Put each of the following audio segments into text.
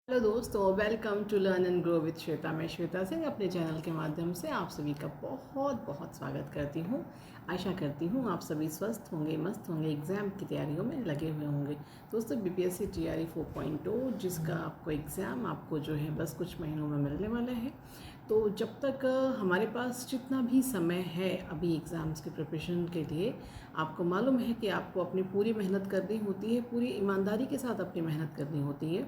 Hello दोस्तों, welcome to learn and grow with Shweta. मैं श्वेता सिंह अपने चैनल के माध्यम से आप सभी का बहुत बहुत स्वागत करती हूँ। आशा करती हूँ आप सभी स्वस्थ होंगे, मस्त होंगे, एग्ज़ाम की तैयारियों में लगे हुए होंगे। दोस्तों, बीपीएससी टीआरई 4.0 जिसका आपको एग्ज़ाम आपको जो है बस कुछ महीनों में मिलने वाला है। तो जब तक हमारे पास जितना भी समय है अभी एग्ज़ाम्स के प्रिपरेशन के लिए, आपको मालूम है कि आपको अपनी पूरी मेहनत करनी होती है, पूरी ईमानदारी के साथ अपनी मेहनत करनी होती है।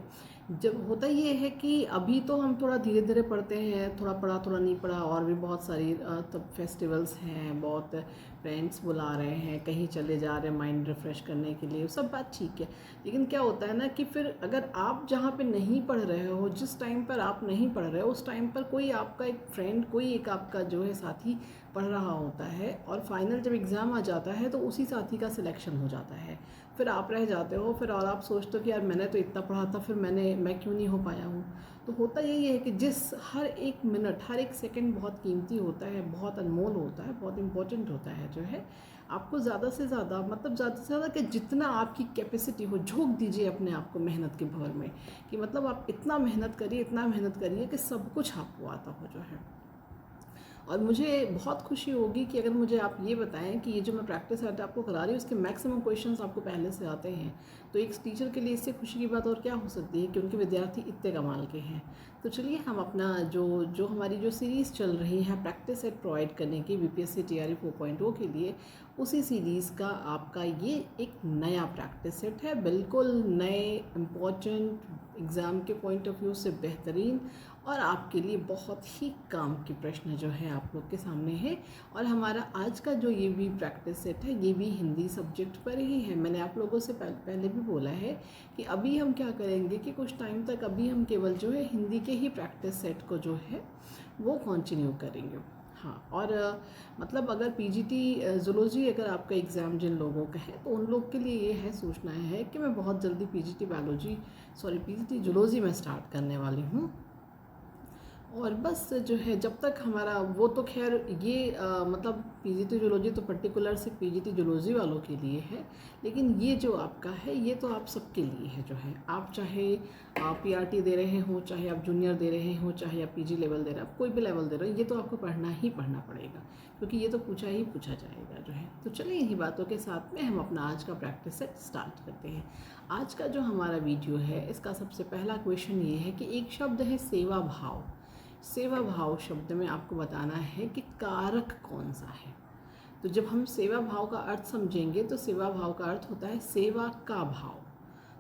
जब होता ये है कि अभी तो हम थोड़ा धीरे धीरे पढ़ते हैं, थोड़ा पढ़ा थोड़ा नहीं पढ़ा, और भी बहुत सारी तब फेस्टिवल्स हैं, बहुत फ्रेंड्स बुला रहे हैं, कहीं चले जा रहे हैं माइंड रिफ़्रेश करने के लिए, सब बात ठीक है। लेकिन क्या होता है ना कि फिर अगर आप जहाँ पे नहीं पढ़ रहे हो, जिस टाइम पर आप नहीं पढ़ रहे हो, उस टाइम पर कोई आपका एक फ्रेंड, कोई एक आपका जो है साथी पढ़ रहा होता है, और फाइनल जब एग्ज़ाम आ जाता है तो उसी साथी का सिलेक्शन हो जाता है। फिर आप रह जाते हो, फिर और आप सोचते हो कि यार मैंने तो इतना पढ़ा था, फिर मैं क्यों नहीं हो पाया हूँ। तो होता यही है कि हर एक मिनट, हर एक सेकंड बहुत कीमती होता है, बहुत अनमोल होता है, बहुत इम्पोर्टेंट होता है जो है। आपको ज़्यादा से ज़्यादा, मतलब ज़्यादा से ज़्यादा कि जितना आपकी कैपेसिटी हो, झोंक दीजिए अपने आप को मेहनत के भंवर में, कि मतलब आप इतना मेहनत करिए, इतना मेहनत करिए कि सब कुछ आपको आता हो जो है। और मुझे बहुत खुशी होगी कि अगर मुझे आप ये बताएं कि ये जो मैं प्रैक्टिस सेट आपको करा रही हूँ उसके मैक्सिमम क्वेश्चंस आपको पहले से आते हैं। तो एक टीचर के लिए इससे खुशी की बात और क्या हो सकती है कि उनके विद्यार्थी इतने कमाल के हैं। तो चलिए हम अपना जो जो हमारी जो सीरीज़ चल रही है प्रैक्टिस सेट प्रोवाइड करने की बीपीएससी टीआरई 4.0 के लिए, उसी सीरीज़ का आपका ये एक नया प्रैक्टिस सेट है, बिल्कुल नए, इम्पॉर्टेंट, एग्ज़ाम के पॉइंट ऑफ व्यू से बेहतरीन, और आपके लिए बहुत ही काम के प्रश्न जो है आप लोग के सामने है। और हमारा आज का जो ये भी प्रैक्टिस सेट है ये भी हिंदी सब्जेक्ट पर ही है। मैंने आप लोगों से पहले भी बोला है कि अभी हम क्या करेंगे कि कुछ टाइम तक अभी हम केवल जो है हिंदी के ही प्रैक्टिस सेट को जो है वो कंटिन्यू करेंगे। हाँ, और मतलब अगर पीजीटी ज़ूलॉजी अगर आपका एग्ज़ाम जिन लोगों का है तो उन लोग के लिए ये है, सूचना है कि मैं बहुत जल्दी पीजीटी ज़ूलॉजी में स्टार्ट करने वाली हूँ। और बस जो है जब तक हमारा वो तो खैर ये मतलब पीजीटी जूलॉजी तो पर्टिकुलर से पीजीटी जूलॉजी वालों के लिए है, लेकिन ये जो आपका है ये तो आप सबके लिए है जो है। आप चाहे पीआरटी दे रहे हो, चाहे आप जूनियर दे रहे हो, चाहे आप पीजी लेवल दे रहे हो, आप कोई भी लेवल दे रहे हो, ये तो आपको पढ़ना ही पढ़ना पड़ेगा, क्योंकि ये तो पूछा ही पूछा जाएगा जो है। तो चलिए इन्हीं बातों के साथ में हम अपना आज का प्रैक्टिस सेट स्टार्ट करते हैं। आज का जो हमारा वीडियो है इसका सबसे पहला क्वेश्चन ये है कि एक शब्द है सेवा भाव। सेवा भाव शब्द में आपको बताना है कि कारक कौन सा है। तो जब हम सेवा भाव का अर्थ समझेंगे तो सेवा भाव का अर्थ होता है सेवा का भाव,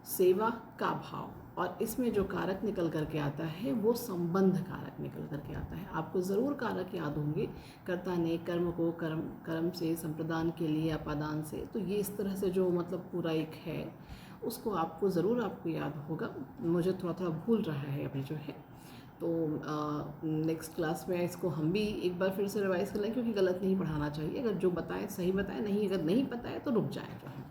सेवा का भाव, और इसमें जो कारक निकल करके आता है वो संबंध कारक निकल करके आता है। आपको ज़रूर कारक याद होंगे, कर्ता ने कर्म को कर्म कर्म से, संप्रदान के लिए अपादान से, तो ये इस तरह से जो मतलब पूरा एक है उसको आपको ज़रूर आपको याद होगा। मुझे थोड़ा थोड़ा भूल रहा है अभी जो है। तो नेक्स्ट क्लास में इसको हम भी एक बार फिर से रिवाइज़ कर लें, क्योंकि गलत नहीं पढ़ाना चाहिए। अगर जो बताएं सही बताएं, नहीं अगर नहीं पता है तो रुक जाए जो है।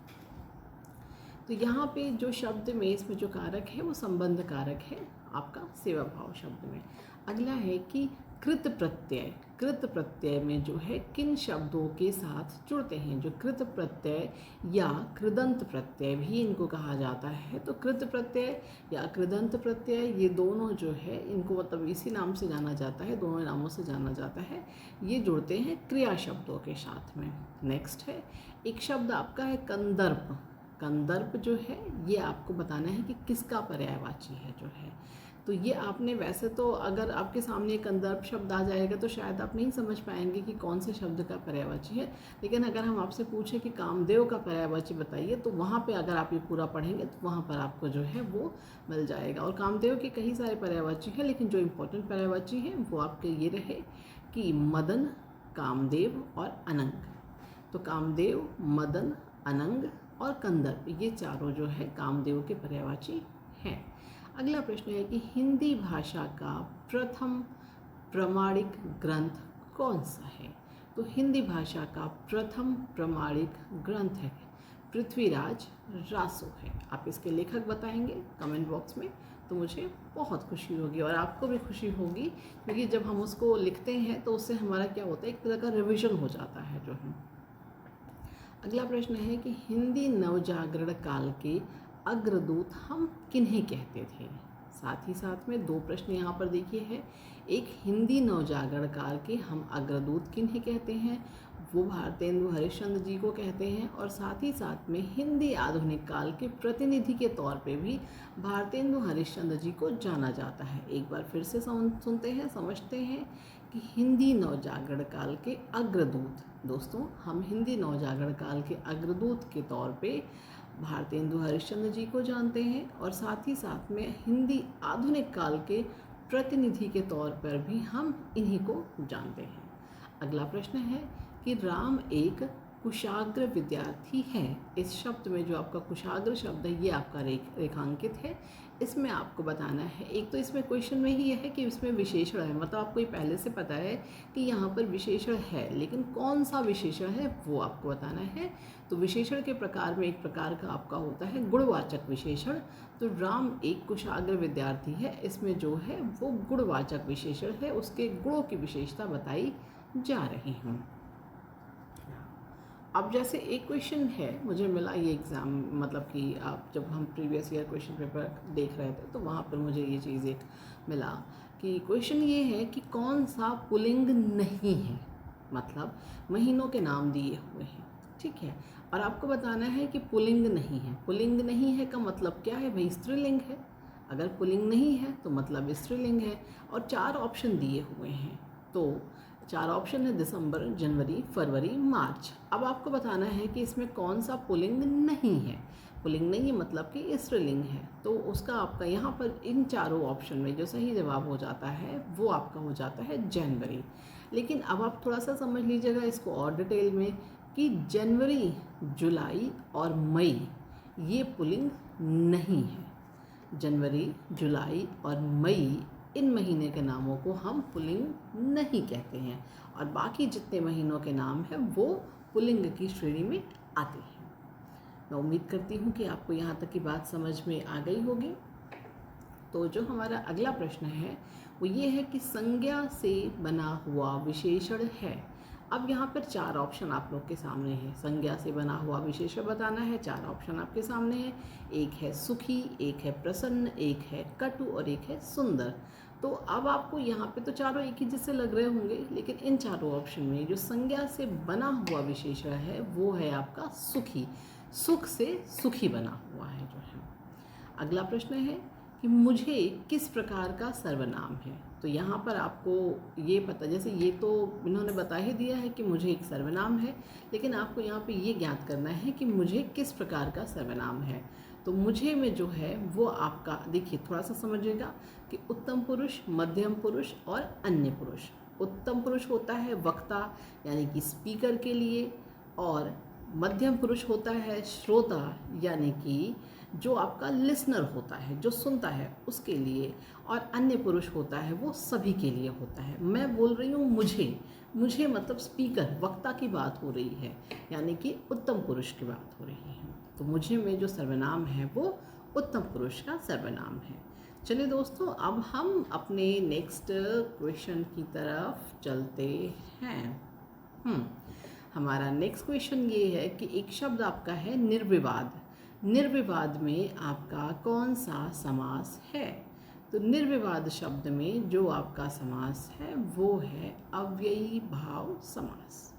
तो यहाँ पे जो शब्द में इसमें जो कारक है वो संबंध कारक है आपका सेवा भाव शब्द में। अगला है कि कृत प्रत्यय। कृत प्रत्यय में जो है किन शब्दों के साथ जुड़ते हैं। जो कृत प्रत्यय या कृदंत प्रत्यय भी इनको कहा जाता है। तो कृत प्रत्यय या कृदंत प्रत्यय ये दोनों जो है इनको मतलब इसी नाम से जाना जाता है, दोनों नामों से जाना जाता है। ये जुड़ते हैं क्रिया शब्दों के साथ में। नेक्स्ट है एक शब्द आपका है कंदर्प। कंदर्प जो है ये आपको बताना है कि किसका पर्यायवाची है जो है। तो ये आपने वैसे तो अगर आपके सामने एक कंदर्प शब्द आ जाएगा तो शायद आप नहीं समझ पाएंगे कि कौन से शब्द का पर्यायवाची है। लेकिन अगर हम आपसे पूछें कि कामदेव का पर्यायवाची बताइए, तो वहाँ पे अगर आप ये पूरा पढ़ेंगे तो वहाँ पर आपको जो है वो मिल जाएगा। और कामदेव के कई सारे पर्यायवाची हैं, लेकिन जो इम्पोर्टेंट पर्यायवाची हैं वो आपके ये रहे कि मदन, कामदेव और अनंग। तो कामदेव, मदन, अनंग और कंदर्प, ये चारों जो है कामदेव के पर्यायवाची हैं। अगला प्रश्न है कि हिंदी भाषा का प्रथम प्रमाणिक ग्रंथ कौन सा है। तो हिंदी भाषा का प्रथम प्रमाणिक ग्रंथ है पृथ्वीराज रासो है। आप इसके लेखक बताएंगे कमेंट बॉक्स में, तो मुझे बहुत खुशी होगी और आपको भी खुशी होगी, क्योंकि जब हम उसको लिखते हैं तो उससे हमारा क्या होता है, एक तरह का रिविजन हो जाता है जो है। अगला प्रश्न है कि हिंदी नवजागरण काल के अग्रदूत हम किन्हें कहते थे। साथ ही साथ में 2 प्रश्न यहाँ पर देखिए है। एक हिंदी नवजागरण काल के हम अग्रदूत किन्हें कहते हैं, वो भारतेंदु हरिश्चंद्र जी को कहते हैं। और साथ ही साथ में हिंदी आधुनिक काल के प्रतिनिधि के तौर पे भी भारतेंदु हरिश्चंद्र जी को जाना जाता है। एक बार फिर से सुनते हैं, समझते हैं कि हिंदी नवजागरण काल के अग्रदूत, दोस्तों हम हिंदी नवजागरण काल के अग्रदूत के तौर पे भारतेंदु हरिश्चंद्र जी को जानते हैं और साथ ही साथ में हिंदी आधुनिक काल के प्रतिनिधि के तौर पर भी हम इन्हीं को जानते हैं। अगला प्रश्न है कि राम एक कुशाग्र विद्यार्थी है। इस शब्द में जो आपका कुशाग्र शब्द है ये आपका रेखांकित है। इसमें आपको बताना है, एक तो इसमें क्वेश्चन में ही है कि इसमें विशेषण है, मतलब आपको ये पहले से पता है कि यहाँ पर विशेषण है, लेकिन कौन सा विशेषण है वो आपको बताना है। तो विशेषण के प्रकार में एक प्रकार का आपका होता है गुणवाचक विशेषण। तो राम एक कुशाग्र विद्यार्थी है, इसमें जो है वो गुणवाचक विशेषण है, उसके गुणों की विशेषता बताई जा रही हूँ। अब जैसे एक क्वेश्चन है मुझे मिला ये एग्ज़ाम, मतलब कि आप जब हम प्रीवियस ईयर क्वेश्चन पेपर देख रहे थे तो वहाँ पर मुझे ये चीज़ एक मिला कि क्वेश्चन ये है कि कौन सा पुल्लिंग नहीं है, मतलब महीनों के नाम दिए हुए हैं, ठीक है, और आपको बताना है कि पुल्लिंग नहीं है। पुल्लिंग नहीं है का मतलब क्या है भाई, स्त्रीलिंग है। अगर पुल्लिंग नहीं है तो मतलब स्त्रीलिंग है। और 4 ऑप्शन दिए हुए हैं, तो 4 ऑप्शन है दिसंबर, जनवरी, फरवरी, मार्च। अब आपको बताना है कि इसमें कौन सा पुल्लिंग नहीं है। पुल्लिंग नहीं है मतलब कि स्त्रीलिंग है, तो उसका आपका यहाँ पर इन चारों ऑप्शन में जो सही जवाब हो जाता है वो आपका हो जाता है जनवरी। लेकिन अब आप थोड़ा सा समझ लीजिएगा इसको और डिटेल में कि जनवरी, जुलाई और मई ये पुल्लिंग नहीं है। जनवरी, जुलाई और मई इन महीने के नामों को हम पुल्लिंग नहीं कहते हैं, और बाकी जितने महीनों के नाम हैं वो पुल्लिंग की श्रेणी में आते हैं। मैं उम्मीद करती हूँ कि आपको यहाँ तक की बात समझ में आ गई होगी। तो जो हमारा अगला प्रश्न है वो ये है कि संज्ञा से बना हुआ विशेषण है। अब यहाँ पर 4 ऑप्शन आप लोग के सामने हैं। संज्ञा से बना हुआ विशेषण बताना है, 4 ऑप्शन आपके सामने हैं। एक है सुखी, एक है प्रसन्न, एक है कटु और एक है सुंदर। तो अब आपको यहाँ पे तो चारों एक ही जैसे लग रहे होंगे, लेकिन इन चारों ऑप्शन में जो संज्ञा से बना हुआ विशेषण है वो है आपका सुखी। सुख से सुखी बना हुआ है जो है। अगला प्रश्न है कि मुझे किस प्रकार का सर्वनाम है। तो यहाँ पर आपको ये पता, जैसे ये तो इन्होंने बता ही दिया है कि मुझे एक सर्वनाम है, लेकिन आपको यहाँ पे ये ज्ञात करना है कि मुझे किस प्रकार का सर्वनाम है। तो मुझे में जो है वो आपका देखिए थोड़ा सा समझिएगा कि उत्तम पुरुष, मध्यम पुरुष और अन्य पुरुष। उत्तम पुरुष होता है वक्ता यानी कि स्पीकर के लिए, और मध्यम पुरुष होता है श्रोता यानी कि जो आपका लिसनर होता है, जो सुनता है उसके लिए, और अन्य पुरुष होता है वो सभी के लिए होता है। मैं बोल रही हूँ मुझे मतलब स्पीकर, वक्ता की बात हो रही है, यानी कि उत्तम पुरुष की बात हो रही है। तो मुझे में जो सर्वनाम है वो उत्तम पुरुष का सर्वनाम है। चलिए दोस्तों, अब हम अपने नेक्स्ट क्वेश्चन की तरफ चलते हैं। हमारा नेक्स्ट क्वेश्चन ये है कि एक शब्द आपका है निर्विवाद। निर्विवाद में आपका कौन सा समास है। तो निर्विवाद शब्द में जो आपका समास है वो है अव्ययी भाव समास।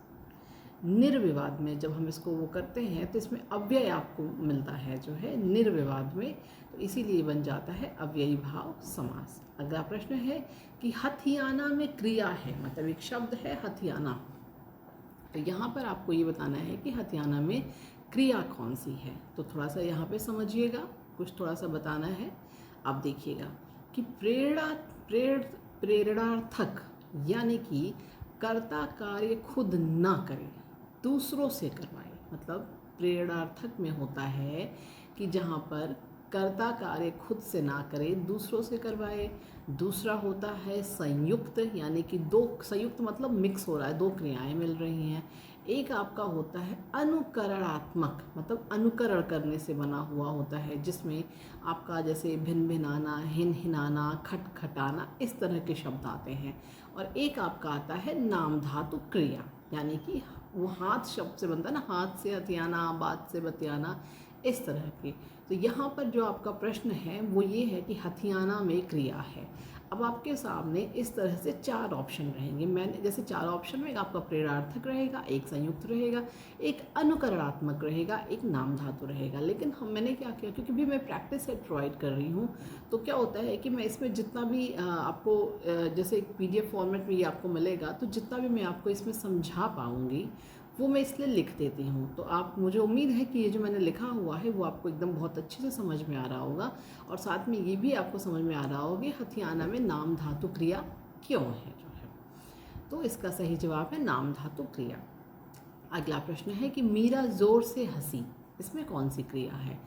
निर्विवाद में जब हम इसको वो करते हैं तो इसमें अव्यय आपको मिलता है जो है निर्विवाद में, तो इसीलिए बन जाता है अव्ययी भाव समास। अगला प्रश्न है कि हथियाना में क्रिया है, मतलब एक शब्द है हथियाना। तो यहाँ पर आपको ये बताना है कि हथियाना में क्रिया कौन सी है। तो थोड़ा सा यहाँ पे समझिएगा, कुछ थोड़ा सा बताना है। आप देखिएगा कि प्रेरणार्थक यानी कि कर्ता कार्य खुद ना करे, दूसरों से करवाए। मतलब प्रेरणार्थक में होता है कि जहाँ पर कर्ता कार्य खुद से ना करे, दूसरों से करवाए। दूसरा होता है संयुक्त, यानी कि 2 संयुक्त मतलब मिक्स हो रहा है, 2 क्रियाएं मिल रही हैं। एक आपका होता है अनुकरणात्मक, मतलब अनुकरण करने से बना हुआ होता है, जिसमें आपका जैसे भिन भिनाना, हिन हिनाना, खटखटाना इस तरह के शब्द आते हैं। और एक आपका आता है नाम धातु क्रिया, यानी कि वो हाथ शब्द से बनता है ना, हाथ से हथियाना, बात से बतियाना, इस तरह के। तो यहाँ पर जो आपका प्रश्न है वो ये है कि हथियाना में क्रिया है। अब आपके सामने इस तरह से 4 ऑप्शन रहेंगे। मैंने जैसे 4 ऑप्शन में आपका प्रेरणार्थक रहेगा, एक संयुक्त रहेगा, एक अनुकरणात्मक रहेगा, एक नाम धातु रहेगा। लेकिन मैंने क्या किया, क्योंकि भी मैं प्रैक्टिस सेट प्रोवाइड कर रही हूँ, तो क्या होता है कि मैं इसमें जितना भी आपको जैसे एक PDF फॉर्मेट में ये आपको मिलेगा, तो जितना भी मैं आपको इसमें समझा पाऊँगी वो मैं इसलिए लिख देती हूँ। तो आप, मुझे उम्मीद है कि ये जो मैंने लिखा हुआ है वो आपको एकदम बहुत अच्छे से समझ में आ रहा होगा, और साथ में ये भी आपको समझ में आ रहा होगा कि हथियाना में नाम धातु क्रिया क्यों है जो है। तो इसका सही जवाब है नाम धातु क्रिया। अगला प्रश्न है कि मीरा जोर से हंसी, इसमें कौन सी क्रिया है?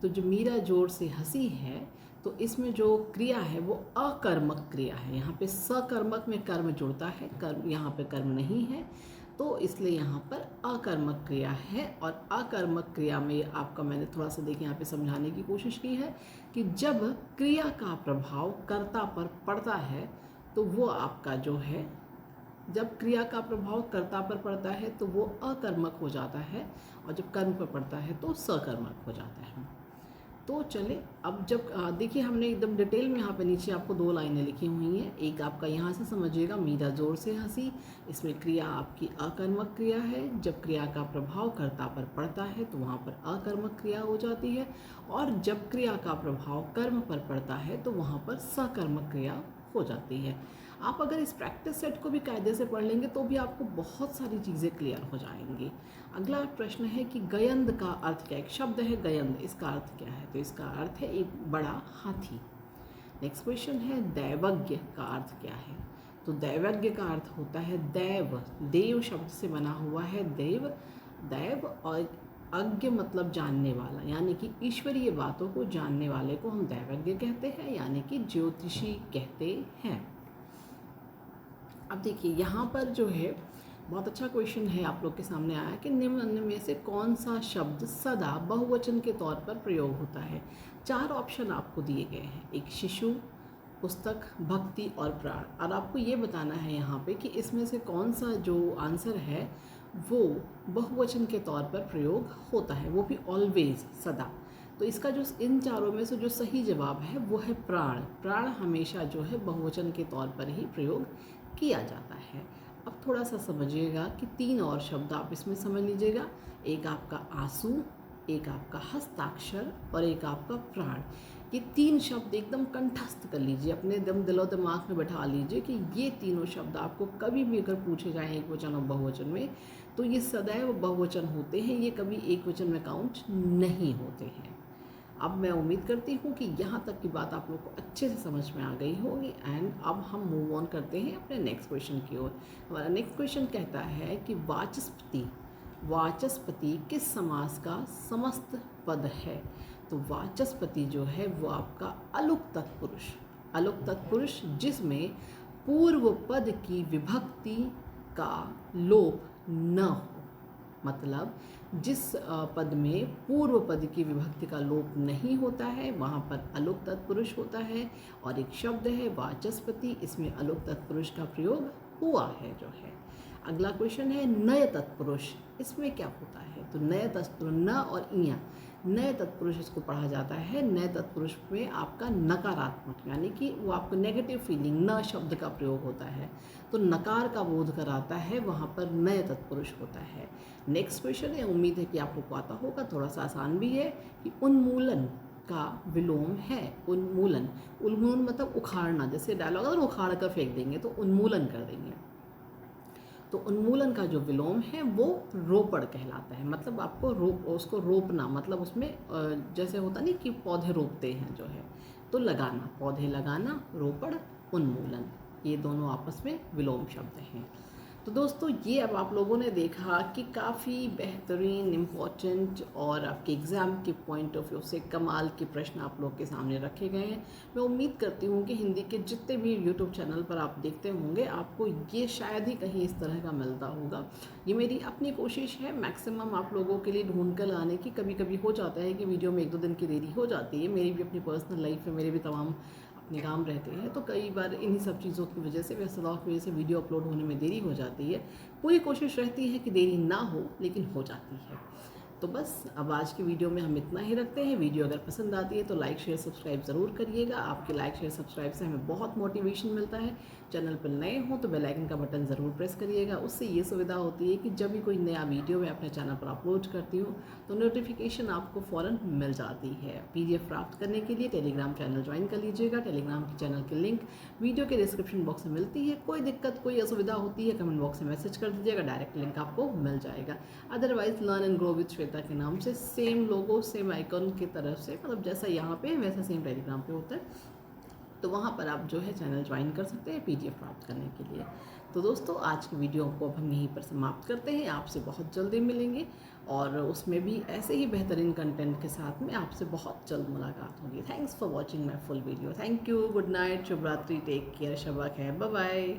तो जो मीरा जोर से हंसी है, तो इसमें जो क्रिया है वो अकर्मक क्रिया है। यहाँ पे सकर्मक में कर्म जुड़ता है, कर्म यहाँ पे कर्म नहीं है, तो इसलिए यहाँ पर अकर्मक क्रिया है। और अकर्मक क्रिया में आपका मैंने थोड़ा सा देखिए यहाँ पे समझाने की कोशिश की है कि जब क्रिया का प्रभाव कर्ता पर पड़ता है तो वो आपका जो है, जब क्रिया का प्रभाव कर्ता पर पड़ता है तो वो अकर्मक हो जाता है, और जब कर्म पर पड़ता है तो सकर्मक हो जाता है। तो चले अब जब देखिए हमने एकदम डिटेल में यहाँ पे नीचे आपको 2 लाइनें लिखी हुई हैं। एक आपका यहाँ से समझिएगा, मीरा जोर से हंसी, इसमें क्रिया आपकी अकर्मक क्रिया है। जब क्रिया का प्रभाव कर्ता पर पड़ता है तो वहाँ पर अकर्मक क्रिया हो जाती है, और जब क्रिया का प्रभाव कर्म पर पड़ता है तो वहाँ पर सकर्मक क्रिया हो जाती है। आप अगर इस प्रैक्टिस सेट को भी कायदे से पढ़ लेंगे तो भी आपको बहुत सारी चीज़ें क्लियर हो जाएंगी। अगला प्रश्न है कि गयंद का अर्थ क्या है? एक शब्द है गयंद, इसका अर्थ क्या है? तो इसका अर्थ है एक बड़ा हाथी। नेक्स्ट क्वेश्चन है दैवज्ञ का अर्थ क्या है? तो दैवज्ञ का अर्थ होता है दैव, देव शब्द से बना हुआ है देव, दैव, और अज्ञ मतलब जानने वाला, यानी कि ईश्वरीय बातों को जानने वाले को हम दैवज्ञ कहते हैं, यानी कि ज्योतिषी कहते हैं। अब देखिए यहाँ पर जो है बहुत अच्छा क्वेश्चन है आप लोग के सामने आया कि निम्न में से कौन सा शब्द सदा बहुवचन के तौर पर प्रयोग होता है? 4 ऑप्शन आपको दिए गए हैं, एक शिशु, पुस्तक, भक्ति और प्राण। और आपको ये बताना है यहाँ पे कि इसमें से कौन सा जो आंसर है वो बहुवचन के तौर पर प्रयोग होता है, वो भी ऑलवेज, सदा। तो इसका जो इन चारों में से जो सही जवाब है वो है प्राण। प्राण हमेशा जो है बहुवचन के तौर पर ही प्रयोग किया जाता है। अब थोड़ा सा समझिएगा कि 3 और शब्द आप इसमें समझ लीजिएगा, एक आपका आंसू, एक आपका हस्ताक्षर और एक आपका प्राण। ये 3 शब्द एकदम कंठस्थ कर लीजिए, अपने दिलो दिमाग में बैठा लीजिए कि ये तीनों शब्द आपको कभी भी अगर पूछे जाएँ एक वचन और बहुवचन में तो ये सदैव बहुवचन होते हैं, ये कभी एक वचन में काउंट नहीं होते हैं। अब मैं उम्मीद करती हूँ कि यहाँ तक की बात आप लोग को अच्छे से समझ में आ गई होगी। एंड अब हम मूव ऑन करते हैं अपने नेक्स्ट क्वेश्चन की ओर। हमारा नेक्स्ट क्वेश्चन कहता है कि वाचस्पति, वाचस्पति किस समास का समस्त पद है? तो वाचस्पति जो है वो आपका अलुक तत्पुरुष, अलुक तत्पुरुष जिसमें पूर्व पद की विभक्ति का लोप न हो, मतलब जिस पद में पूर्व पद की विभक्ति का लोप नहीं होता है वहाँ पर अलुक तत्पुरुष होता है। और एक शब्द है वाचस्पति, इसमें अलुक तत्पुरुष का प्रयोग हुआ है जो है। अगला क्वेश्चन है नय तत्पुरुष, इसमें क्या होता है? तो नय तत्पुरुष, न और इया, नय तत्पुरुष इसको पढ़ा जाता है। नय तत्पुरुष में आपका नकारात्मक, यानी कि वो आपको नेगेटिव फीलिंग, न शब्द का प्रयोग होता है, तो नकार का बोध कराता है, वहाँ पर नय तत्पुरुष होता है। नेक्स्ट क्वेश्चन है, उम्मीद है कि आप लोग को आता होगा, थोड़ा सा आसान भी है, कि उन्मूलन का विलोम है। उन्मूलन, उन्मूलन मतलब उखाड़ना, जैसे डायलॉग अगर उखाड़ कर फेंक देंगे तो उन्मूलन कर देंगे, तो उन्मूलन का जो विलोम है वो रोपड़ कहलाता है। मतलब आपको उसको रोपना, मतलब उसमें जैसे होता नहीं कि पौधे रोपते हैं जो है, तो लगाना, पौधे लगाना, रोपड़, उन्मूलन, ये दोनों आपस में विलोम शब्द हैं। तो दोस्तों ये अब आप लोगों ने देखा कि काफ़ी बेहतरीन, इम्पॉर्टेंट और आपके एग्ज़ाम के पॉइंट ऑफ व्यू से कमाल के प्रश्न आप लोग के सामने रखे गए हैं। मैं उम्मीद करती हूँ कि हिंदी के जितने भी यूट्यूब चैनल पर आप देखते होंगे आपको ये शायद ही कहीं इस तरह का मिलता होगा। ये मेरी अपनी कोशिश है मैक्सिमम आप लोगों के लिए ढूंढ कर लाने की। कभी कभी हो जाता है कि वीडियो में 1-2 दिन की देरी हो जाती है, मेरी भी अपनी पर्सनल लाइफ में मेरे भी तमाम अपने काम रहते हैं, तो कई बार इन्हीं सब चीज़ों की वजह से, व्यस्तताओं की वजह से वीडियो अपलोड होने में देरी हो जाती है। पूरी कोशिश रहती है कि देरी ना हो, लेकिन हो जाती है। तो बस अब आज की वीडियो में हम इतना ही रखते हैं। वीडियो अगर पसंद आती है तो लाइक शेयर सब्सक्राइब ज़रूर करिएगा। आपके लाइक शेयर सब्सक्राइब से हमें बहुत मोटिवेशन मिलता है। चैनल पर नए हो तो बेल आइकन का बटन ज़रूर प्रेस करिएगा। उससे ये सुविधा होती है कि जब भी कोई नया वीडियो मैं अपने चैनल पर अपलोड करती हूँ तो नोटिफिकेशन आपको फ़ौरन मिल जाती है। PDF प्राप्त करने के लिए टेलीग्राम चैनल ज्वाइन कर लीजिएगा। टेलीग्राम के चैनल की लिंक वीडियो के डिस्क्रिप्शन बॉक्स में मिलती है। कोई दिक्कत कोई असुविधा होती है कमेंट बॉक्स में मैसेज कर दीजिएगा, डायरेक्ट लिंक आपको मिल जाएगा। Otherwise learn and grow with Shweta के नाम से सेम लोगो सेम आइकन की तरफ से, मतलब जैसा यहाँ पे वैसा सेम टेलीग्राम पे होता है, तो वहाँ पर आप जो है चैनल ज्वाइन कर सकते हैं PDF प्राप्त करने के लिए। तो दोस्तों आज की वीडियो को अब हम यहीं पर समाप्त करते हैं। आपसे बहुत जल्दी मिलेंगे और उसमें भी ऐसे ही बेहतरीन कंटेंट के साथ में आपसे बहुत जल्द मुलाकात होगी। Thanks for watching my full video. Thank you, good night, शुभ रात्रि, टेक केयर, शबा खैर, बाय बाय।